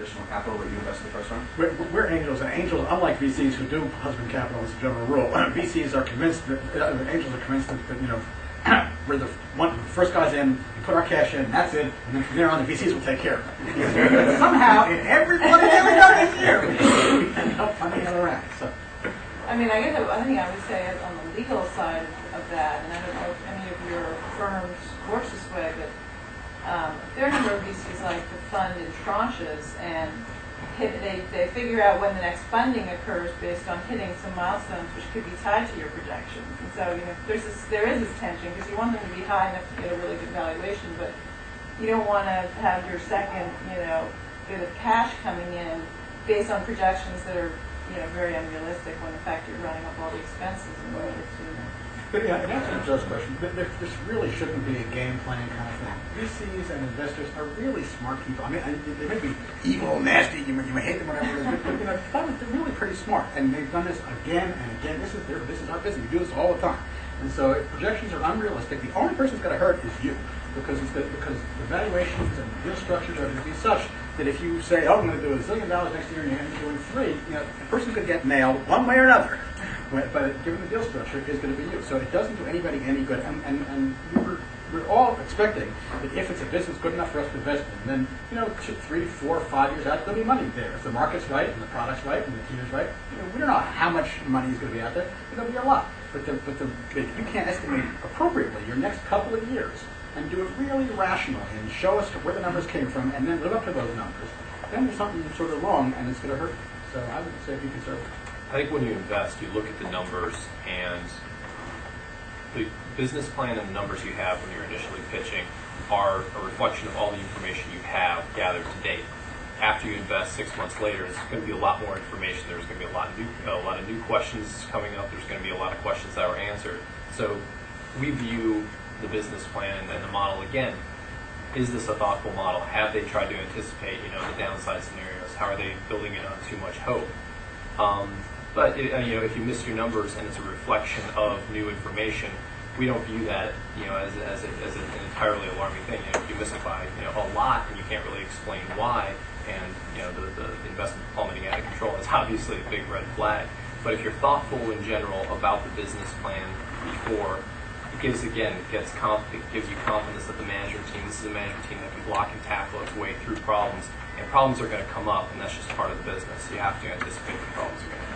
additional capital that you invest in the first round? We're angels, and angels, unlike VCs who do husband capital as a general rule, VCs are convinced that angels are convinced that we're the first guys in, we put our cash in, that's it, and then from there on the VCs will take care of it. Somehow, in every bloody year we done this year, we can help funding the other round. So. I mean, I think I would say on the legal side of that, and I don't know if any of your firms works this way, but a fair number of VCs like to fund in tranches, and they figure out when the next funding occurs based on hitting some milestones, which could be tied to your projections. And so, there is this tension because you want them to be high enough to get a really good valuation, but you don't want to have your second, bit of cash coming in based on projections that are, very unrealistic when in fact you're running up all the expenses and what it's But in answer to Joe's question, this really shouldn't be a game playing kind of thing. VCs and investors are really smart people. I mean, they may be evil, nasty, you may hate them, whatever it is, but they're really pretty smart. And they've done this again and again. This is our business. We do this all the time. And so if projections are unrealistic, the only person who's going to hurt is you. Because the valuations and deal structures are going to be such that if you say, oh, I'm going to do $1 zillion next year and you end up doing $3 million, the person's going to get nailed one way or another. But given the deal structure, is going to be you. So it doesn't do anybody any good. And we're all expecting that if it's a business good enough for us to invest in, then 3, 4, 5 years out, there'll be money there. If the market's right and the product's right and the team is right, we don't know how much money is going to be out there, but there'll be a lot. But you can't estimate appropriately your next couple of years and do it really rationally and show us where the numbers came from and then live up to those numbers. Then there's something sort of wrong and it's going to hurt you. So I would say be conservative. I think when you invest, you look at the numbers, and the business plan and the numbers you have when you're initially pitching are a reflection of all the information you have gathered to date. After you invest 6 months later, there's going to be a lot more information. There's going to be a lot of new questions coming up. There's going to be a lot of questions that were answered. So we view the business plan and the model again. Is this a thoughtful model? Have they tried to anticipate, the downside scenarios? How are they building it on too much hope? But if you miss your numbers and it's a reflection of new information, we don't view that as an entirely alarming thing. If you miss it by a lot and you can't really explain why, and the investment plummeting out of control is obviously a big red flag. But if you're thoughtful in general about the business plan before, it gives you confidence that the this is a management team that can block and tackle its way through problems. And problems are going to come up, and that's just part of the business. You have to anticipate the problems are going to come up.